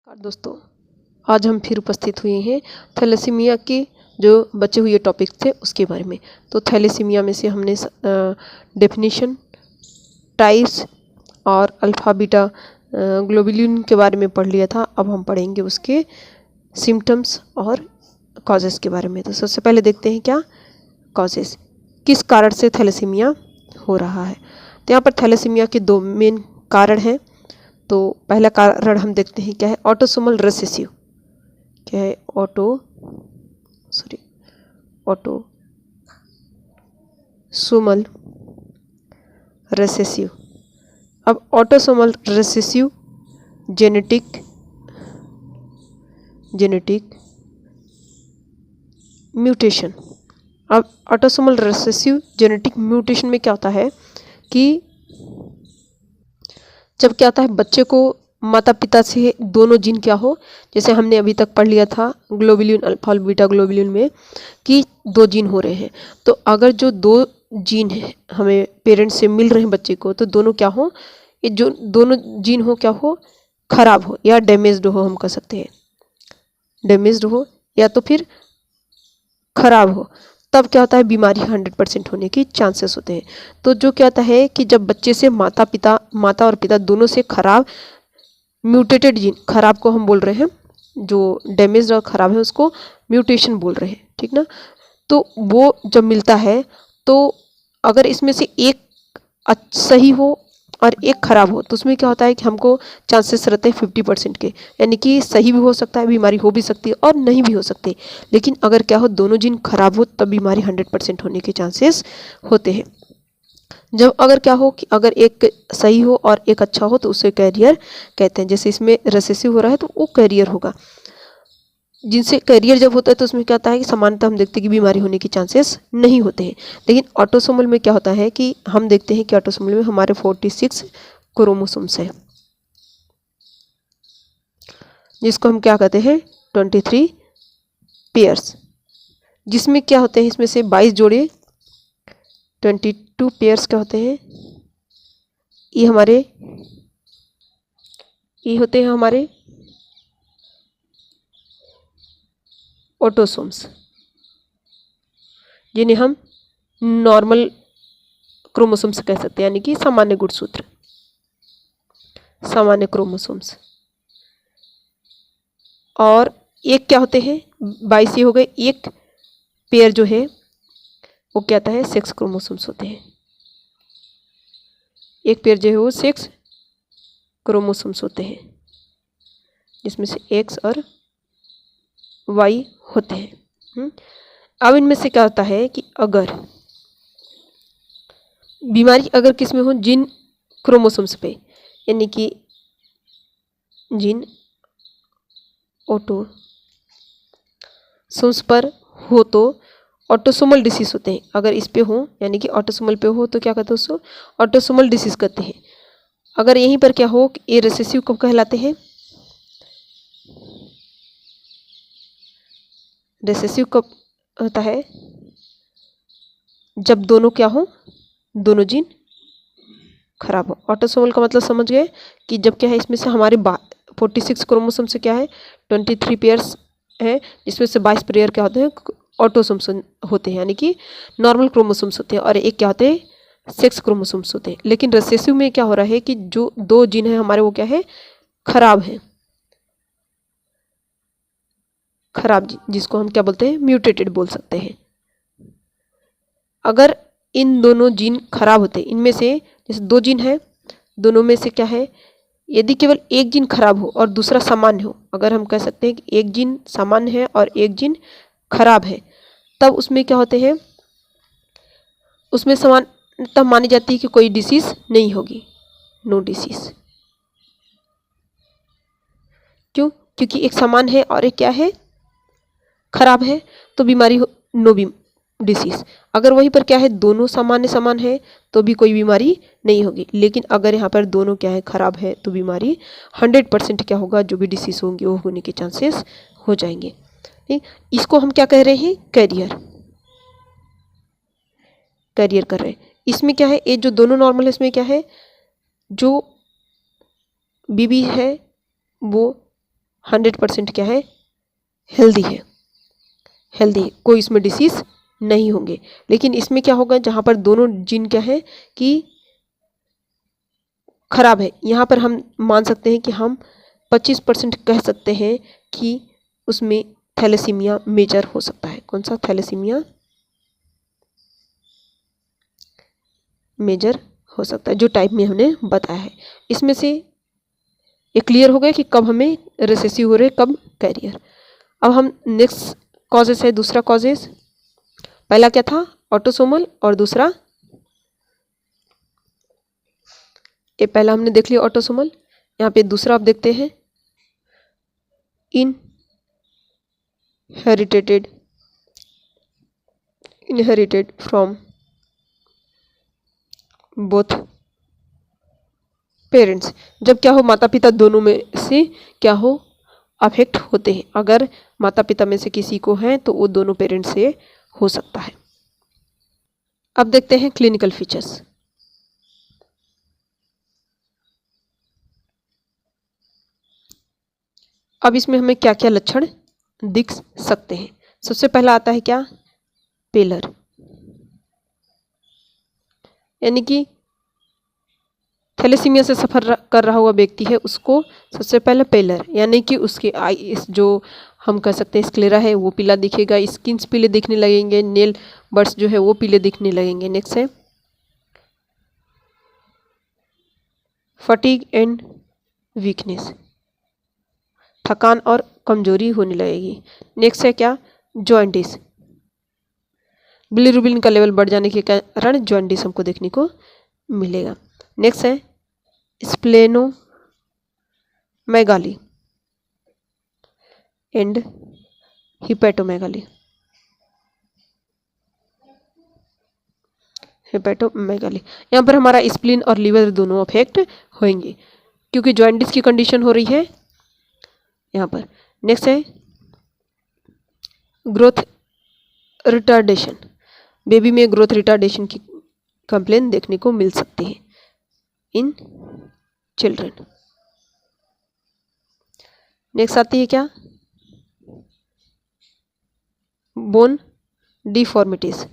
नमस्कार दोस्तों, आज हम फिर उपस्थित हुए हैं थैलेसीमिया के जो बचे हुए टॉपिक थे उसके बारे में। तो थैलेसीमिया में से हमने डेफिनेशन, टाइप्स और अल्फ़ा बीटा ग्लोबुलिन के बारे में पढ़ लिया था। अब हम पढ़ेंगे उसके सिम्टम्स और कॉजेज़ के बारे में। तो सबसे पहले देखते हैं क्या कॉजेज़, किस कारण से थैलेसीमिया हो रहा है। तो यहाँ पर थैलेसीमिया के दो मेन कारण हैं। तो पहला कारण हम देखते हैं क्या है, ऑटोसोमल रिसेसिव। क्या है ऑटोसोमल रिसेसिव। अब ऑटोसोमल रिसेसिव जेनेटिक म्यूटेशन। अब ऑटोसोमल रिसेसिव जेनेटिक म्यूटेशन में क्या होता है कि जब क्या होता है बच्चे को माता पिता से दोनों जीन क्या हो, जैसे हमने अभी तक पढ़ लिया था ग्लोबुलिन अल्फा और बीटा ग्लोबुलिन में कि दो जीन हो रहे हैं। तो अगर जो दो जीन है हमें पेरेंट्स से मिल रहे हैं बच्चे को, तो दोनों क्या हो, ये जो दोनों जीन हो क्या हो, खराब हो या डैमेज्ड हो, हम कह सकते हैं डैमेज्ड हो या तो फिर खराब हो, तब क्या होता है बीमारी 100% होने की चांसेस होते हैं। तो जो क्या होता है कि जब बच्चे से माता और पिता दोनों से खराब म्यूटेटेड जीन, खराब को हम बोल रहे हैं, जो डैमेज और ख़राब है उसको म्यूटेशन बोल रहे हैं, ठीक ना। तो वो जब मिलता है तो अगर इसमें से एक सही हो और एक ख़राब हो, तो उसमें क्या होता है कि हमको चांसेस रहते हैं 50% के, यानी कि सही भी हो सकता है, बीमारी हो भी सकती है और नहीं भी हो सकती। लेकिन अगर क्या हो, दोनों जीन खराब हो तब बीमारी 100% होने के चांसेस होते हैं। जब अगर क्या हो कि अगर एक सही हो और एक अच्छा हो तो उसे कैरियर कहते हैं। जैसे इसमें रिसेसिव हो रहा है तो वो कैरियर होगा। जिनसे कैरियर जब होता है तो उसमें क्या होता है कि सामान्यतः हम देखते हैं कि बीमारी होने के चांसेस नहीं होते हैं। लेकिन ऑटोसोमल में क्या होता है कि हम देखते हैं कि ऑटोसोमल में हमारे 46 क्रोमोसोम्स हैं, जिसको हम क्या कहते हैं 23 पेयर्स, जिसमें क्या होते हैं, इसमें से 22 जोड़े 22 पेयर्स क्या होते हैं, ये होते हैं हमारे ऑटोसोम्स, जिन्हें हम नॉर्मल क्रोमोसोम्स कह सकते हैं, यानी कि सामान्य गुणसूत्र, सामान्य क्रोमोसोम्स। और एक क्या होते हैं 22 हो गए, एक पेयर जो है वो क्या होता है 6 क्रोमोसोम्स होते हैं। एक पेयर जो है वो 6 क्रोमोसोम्स होते हैं, जिसमें से एक्स और वाई होते हैं। अब इनमें से क्या होता है कि अगर बीमारी अगर किस में हो, जिन क्रोमोसोम्स पे, यानी कि जिन ऑटोसोम्स पर हो तो ऑटोसोमल डिसीज होते हैं। अगर इस पे हो यानी कि ऑटोसोमल पे हो तो क्या कहते हैं उसको ऑटोसोमल डिसीज कहते हैं। अगर यहीं पर क्या हो, ये रिसेसिव कब कहलाते हैं, रिसेसिव कब होता है, जब दोनों क्या हो, दोनों जीन खराब हो। ऑटोसोमल का मतलब समझ गए कि जब क्या है, इसमें से हमारे 46 क्रोमोसोम से क्या है 23 पेयर्स है, जिसमें से 22 पेयर क्या होते हैं ऑटोसोम्स होते हैं, यानी कि नॉर्मल क्रोमोसोम्स होते हैं, और एक क्या होते हैं 6 क्रोमोसोम्स होते हैं। लेकिन रिसेसिव में क्या हो रहा है कि जो दो जीन है हमारे वो क्या है खराब है, खराब जिसको हम क्या बोलते हैं म्यूटेटेड बोल सकते हैं। अगर इन दोनों जीन खराब होते हैं, इनमें से जैसे दो जीन है, दोनों में से क्या है, यदि केवल एक जीन खराब हो और दूसरा सामान्य हो, अगर हम कह सकते हैं कि एक जीन सामान्य है और एक जीन खराब है, तब उसमें क्या होते हैं, उसमें समानता मानी जाती है कि कोई डिसीज नहीं होगी, नो डिसीज। क्यों, क्योंकि एक सामान्य है और एक क्या है खराब है, तो बीमारी हो, नो डिसीज। अगर वहीं पर क्या है दोनों समान है तो भी कोई बीमारी नहीं होगी। लेकिन अगर यहाँ पर दोनों क्या है खराब है तो बीमारी 100% क्या होगा, जो भी डिसीज होंगे वो होने के चांसेस हो जाएंगे। ठीक, इसको हम क्या कह रहे हैं कैरियर कर रहे हैं। इसमें क्या है, ये जो दोनों नॉर्मल है इसमें क्या है, जो बीबी है वो 100% क्या है, हेल्दी है, हेल्दी, कोई इसमें डिसीज नहीं होंगे। लेकिन इसमें क्या होगा, जहाँ पर दोनों जीन क्या है कि खराब है, यहाँ पर हम मान सकते हैं कि हम 25% कह सकते हैं कि उसमें थैलेसीमिया मेजर हो सकता है। कौन सा, थैलेसीमिया मेजर हो सकता है, जो टाइप में हमने बताया है। इसमें से ये क्लियर हो गया कि कब हमें रिसेसिव हो रहे, कब कैरियर। अब हम नेक्स्ट कॉजेस है, दूसरा कॉजेस, पहला क्या था ऑटोसोमल और दूसरा, ये पहला हमने देख लिया ऑटोसोमल, यहाँ पे दूसरा आप देखते हैं इनहेरिटेड फ्रॉम बोथ पेरेंट्स। जब क्या हो, माता पिता दोनों में से क्या हो, अफेक्ट होते हैं। अगर माता पिता में से किसी को है तो वो दोनों पेरेंट्स से हो सकता है। अब देखते हैं क्लिनिकल फीचर्स। अब इसमें हमें क्या क्या लक्षण दिख सकते हैं। सबसे पहला आता है क्या, पेलर, यानी कि थैलेसीमिया से सफ़र कर रहा हुआ व्यक्ति है, उसको सबसे पहले पेलर, यानी कि उसके आईज जो हम कह सकते हैं स्क्लेरा है वो पीला दिखेगा, स्किन्स पीले दिखने लगेंगे, नेल बर्ड्स जो है वो पीले दिखने लगेंगे। नेक्स्ट है फटीग एंड वीकनेस, थकान और कमजोरी होने लगेगी। नेक्स्ट है क्या, जॉइंटिस, बिलिरुबिन का लेवल बढ़ जाने के कारण जॉइंटिस हमको देखने को मिलेगा। नेक्स्ट है स्प्लेनोमेगाली एंड हिपैटोमेगाली, यहाँ पर हमारा स्प्लीन और लीवर दोनों अफेक्ट होंगे क्योंकि जॉइंटिस की कंडीशन हो रही है यहाँ पर। नेक्स्ट है ग्रोथ रिटार्डेशन, बेबी में ग्रोथ रिटार्डेशन की कंप्लेन देखने को मिल सकती है इन चिल्ड्रन। नेक्स्ट आती है क्या, बोन डिफॉर्मिटीज।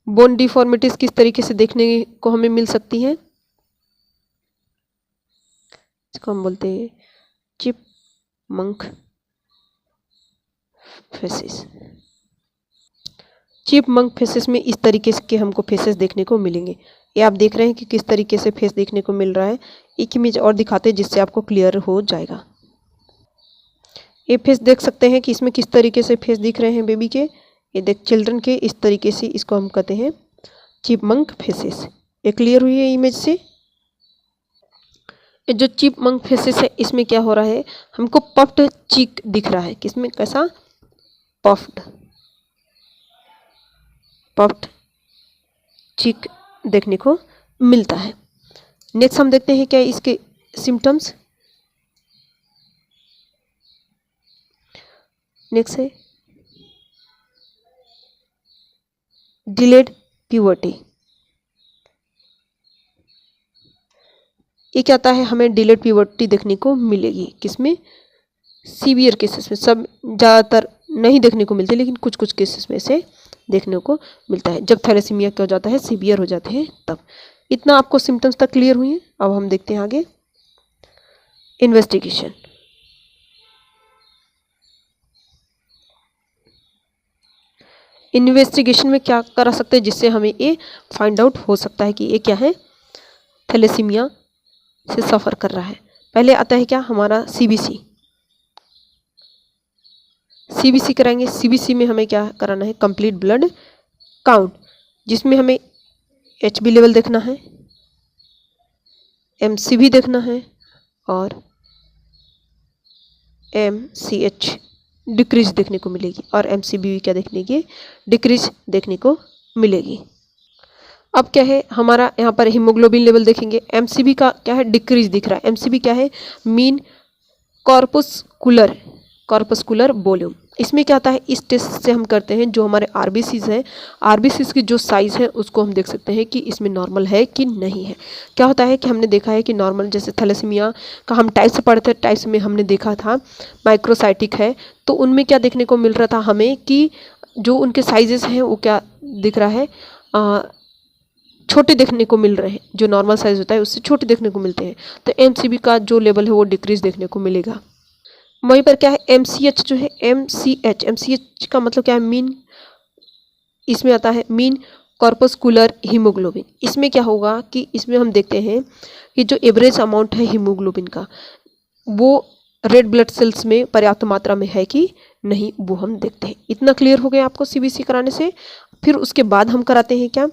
बोन डिफॉर्मिटीज किस तरीके से देखने को हमें मिल सकती हैं, इसको हम बोलते हैं चिपमंक फेसेस। चिपमंक फेसेस में इस तरीके के हमको फेसेस देखने को मिलेंगे। ये आप देख रहे हैं कि किस तरीके से फेस देखने को मिल रहा है। एक इमेज और दिखाते हैं जिससे आपको क्लियर हो जाएगा। ये फेस देख सकते हैं कि इसमें किस तरीके से फेस दिख रहे हैं बेबी के, ये देख चिल्ड्रन के, इस तरीके से इसको हम कहते हैं चिपमंक फेसेस। ये क्लियर हुई है इमेज से। जो चिपमंक फेसेस है इसमें क्या हो रहा है, हमको पफ्ड चीक दिख रहा है। किसमें, कैसा, पफ्ड चीक देखने को मिलता है। नेक्स्ट हम देखते हैं क्या इसके सिम्टम्स। नेक्स्ट है डिलेड प्यूबर्टी। ये क्या आता है, हमें डिलेड प्यूबर्टी देखने को मिलेगी किसमें, सीवियर केसेस में। सब ज़्यादातर नहीं देखने को मिलते लेकिन कुछ कुछ केसेस में से देखने को मिलता है। जब थैलेसीमिया क्या हो जाता है, सीवियर हो जाते हैं तब। इतना आपको सिम्टम्स तक क्लियर हुई है। अब हम देखते हैं आगे इन्वेस्टिगेशन। इन्वेस्टिगेशन में क्या करा सकते हैं जिससे हमें ये फाइंड आउट हो सकता है कि ये क्या है, थैलेसीमिया से सफ़र कर रहा है। पहले आता है क्या हमारा सीबीसी। सीबीसी कराएंगे। सीबीसी में हमें क्या कराना है, कंप्लीट ब्लड काउंट, जिसमें हमें एचबी लेवल देखना है, एमसीबी देखना है और एमसीएच डिक्रीज देखने को मिलेगी और एमसीबी क्या देखने की, डिक्रीज देखने को मिलेगी। अब क्या है हमारा यहाँ पर हीमोग्लोबिन लेवल देखेंगे। एमसीबी का क्या है, डिक्रीज दिख रहा है। एमसीबी क्या है, मीन कॉर्पस्कुलर वॉल्यूम। इसमें क्या होता है, इस टेस्ट से हम करते हैं जो हमारे आरबीसीज हैं, आरबीसीज की जो साइज़ है उसको हम देख सकते हैं कि इसमें नॉर्मल है कि नहीं है। क्या होता है कि हमने देखा है कि नॉर्मल, जैसे थैलेसीमिया का हम टाइप्स पढ़ते थे, टाइप्स में हमने देखा था माइक्रोसाइटिक है, तो उनमें क्या देखने को मिल रहा था हमें कि जो उनके साइजेस हैं वो क्या दिख रहा है, छोटे देखने को मिल रहे हैं, जो नॉर्मल साइज होता है उससे छोटे देखने को मिलते हैं। तो एमसीबी का जो लेवल है वो डिक्रीज देखने को मिलेगा। वहीं पर क्या है, एमसीएच जो है, एमसीएच का मतलब क्या है, मीन, इसमें आता है मीन कॉर्पस्कुलर हीमोग्लोबिन। इसमें क्या होगा कि इसमें हम देखते हैं कि जो एवरेज अमाउंट है हीमोग्लोबिन का वो रेड ब्लड सेल्स में पर्याप्त मात्रा में है कि नहीं, वो हम देखते हैं। इतना क्लियर हो गया आपको सीबीसी कराने से। फिर उसके बाद हम कराते हैं क्या,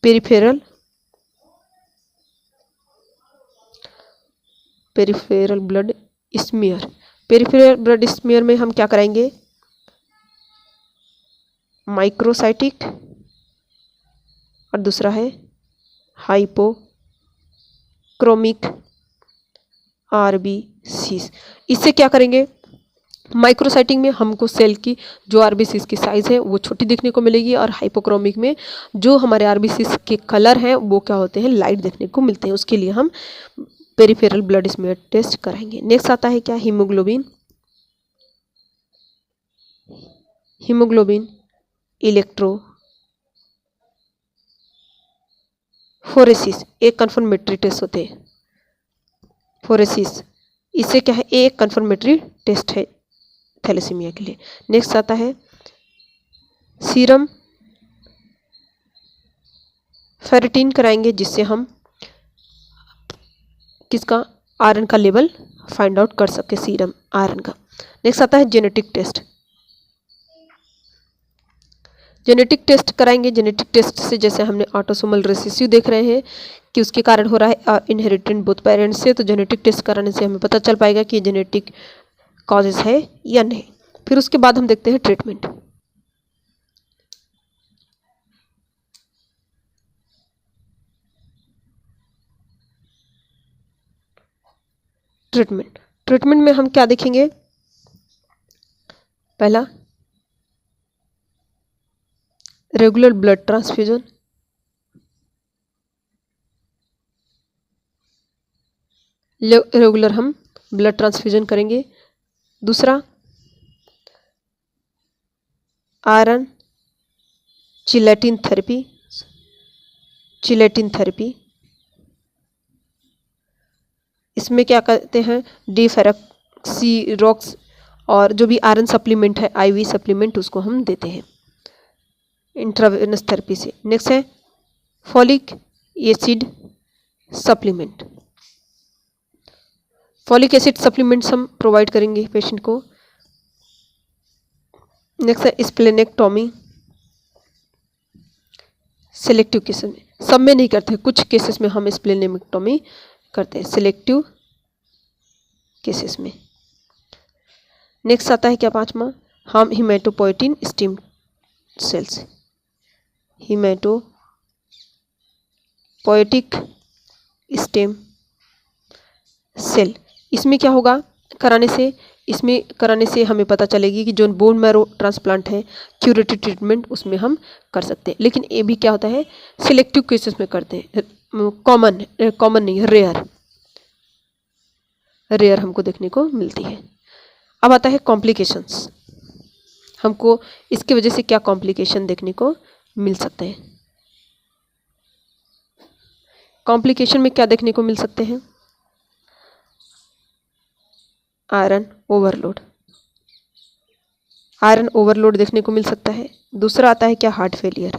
peripheral blood smear. Peripheral blood smear में हम क्या कराएंगे, माइक्रोसाइटिक और दूसरा है हाइपोक्रोमिक आरबीसीज। इससे क्या करेंगे, माइक्रोसाइटिक में हमको सेल की जो आरबीसीज की साइज़ है वो छोटी देखने को मिलेगी, और हाइपोक्रोमिक में जो हमारे आरबीसीज के कलर हैं वो क्या होते हैं, लाइट देखने को मिलते हैं। उसके लिए हम पेरिफेरल ब्लड स्मीयर टेस्ट कराएंगे। नेक्स्ट आता है क्या, हीमोग्लोबिन इलेक्ट्रोफोरेसिस, एक कन्फर्मेटरी टेस्ट होते हैं, फोरेसिस। इससे क्या है, एक कन्फर्मेटरी टेस्ट है थैलेसीमिया के लिए। नेक्स्ट आता है सीरम फेरेटिन कराएंगे, जिससे हम किसका, आयरन का लेवल फाइंड आउट कर सके, सीरम आयरन का। नेक्स्ट आता है जेनेटिक टेस्ट। जेनेटिक टेस्ट कराएंगे। जेनेटिक टेस्ट से जैसे हमने ऑटोसोमल रिसेसिव देख रहे हैं कि उसके कारण हो रहा है इनहेरिटेड बोथ पेरेंट्स से, तो जेनेटिक टेस्ट कराने से हमें पता चल पाएगा कि जेनेटिक कॉजेज है या नहीं। फिर उसके बाद हम देखते हैं ट्रीटमेंट। ट्रीटमेंट में हम क्या देखेंगे, पहला रेगुलर ब्लड ट्रांसफ्यूजन, रेगुलर हम ब्लड ट्रांसफ्यूजन करेंगे। दूसरा आयरन चिलेटिन थेरेपी, इसमें क्या करते हैं, डीफेरॉक्सीरॉक्स और जो भी आयरन सप्लीमेंट है, आईवी सप्लीमेंट, उसको हम देते हैं इंट्रावेनस थेरेपी से। नेक्स्ट है folic acid supplement. Folic acid supplements हम प्रोवाइड करेंगे पेशेंट को। नेक्स्ट है स्प्लेनेक्टॉमी, सिलेक्टिव केसेस में, सब में नहीं करते, कुछ केसेस में हम स्प्लेनेक्टॉमी करते हैं, सिलेक्टिव केसेस में। नेक्स्ट आता है क्या, पांचवा, हम हीमेटोपोएटिन स्टेम सेल्स, हीमेटोपोएटिक स्टेम सेल। इसमें क्या होगा, इसमें कराने से हमें पता चलेगी कि जो बोन मैरो ट्रांसप्लांट है, क्यूरेटिव ट्रीटमेंट उसमें हम कर सकते हैं। लेकिन ये भी क्या होता है, सिलेक्टिव केसेस में करते हैं, कॉमन नहीं, रेयर हमको देखने को मिलती है। अब आता है कॉम्प्लिकेशंस, हमको इसकी वजह से क्या कॉम्प्लिकेशन देखने को मिल सकते हैं। कॉम्प्लिकेशन में क्या देखने को मिल सकते हैं, आयरन ओवरलोड देखने को मिल सकता है। दूसरा आता है क्या, हार्ट फेलियर।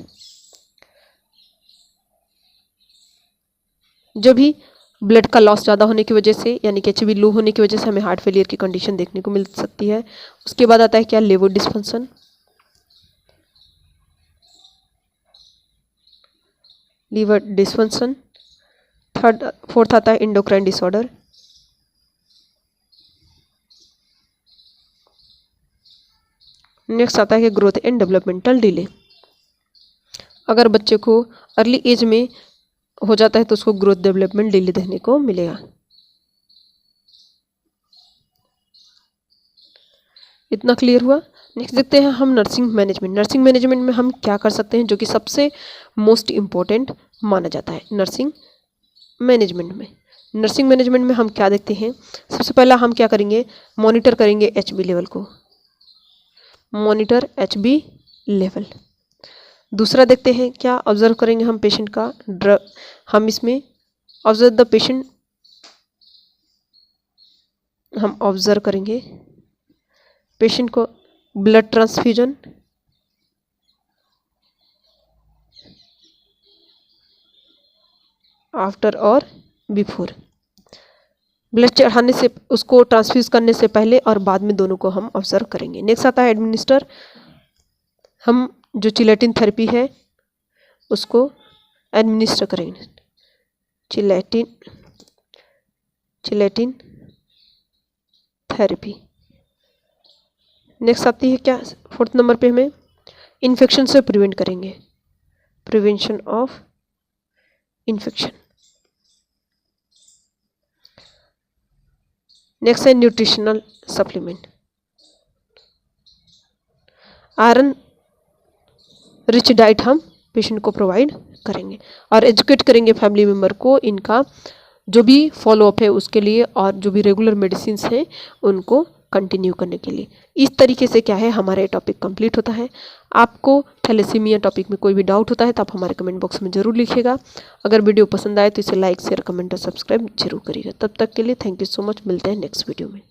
जो भी ब्लड का लॉस ज़्यादा होने की वजह से, यानी कि एचबी लो होने की वजह से हमें हार्ट फेलियर की कंडीशन देखने को मिल सकती है। उसके बाद आता है क्या, लिवर डिस्फंक्शन। फोर्थ आता है एंडोक्राइन डिसऑर्डर। नेक्स्ट आता है कि ग्रोथ एंड डेवलपमेंटल डिले। अगर बच्चे को अर्ली एज में हो जाता है तो उसको ग्रोथ डेवलपमेंट डिले देखने को मिलेगा। इतना क्लियर हुआ। नेक्स्ट देखते हैं हम नर्सिंग मैनेजमेंट। नर्सिंग मैनेजमेंट में हम क्या कर सकते हैं जो कि सबसे मोस्ट इम्पोर्टेंट माना जाता है नर्सिंग मैनेजमेंट में। नर्सिंग मैनेजमेंट में हम क्या देखते हैं, सबसे पहला हम क्या करेंगे, मॉनिटर करेंगे HB लेवल को, मॉनिटर HB लेवल। दूसरा देखते हैं क्या, ऑब्जर्व करेंगे हम पेशेंट का ड्रग, हम इसमें ऑब्जर्व द पेशेंट, हम ऑब्जर्व करेंगे पेशेंट को ब्लड ट्रांसफ्यूजन, आफ्टर और बिफोर, ब्लड चढ़ाने से, उसको ट्रांसफ्यूज करने से पहले और बाद में दोनों को हम ऑब्जर्व करेंगे। नेक्स्ट आता है एडमिनिस्टर, हम जो चिलेटिन थेरेपी है उसको एडमिनिस्टर करेंगे, चिलेटिन थेरेपी। नेक्स्ट आती है क्या, 4th नंबर पे हमें इन्फेक्शन से प्रिवेंट करेंगे, प्रिवेंशन ऑफ इन्फेक्शन। नेक्स्ट है nutritional supplement, iron rich diet हम पेशेंट को प्रोवाइड करेंगे और एजुकेट करेंगे फैमिली मेम्बर को इनका जो भी फॉलोअप है उसके लिए और जो भी रेगुलर मेडिसिन हैं उनको कंटिन्यू करने के लिए। इस तरीके से क्या है हमारा ये टॉपिक कंप्लीट होता है। आपको थैलेसीमिया टॉपिक में कोई भी डाउट होता है तो आप हमारे कमेंट बॉक्स में ज़रूर लिखिएगा। अगर वीडियो पसंद आए तो इसे लाइक शेयर कमेंट और सब्सक्राइब जरूर करिएगा। तब तक के लिए थैंक यू सो मच, मिलते हैं नेक्स्ट वीडियो में।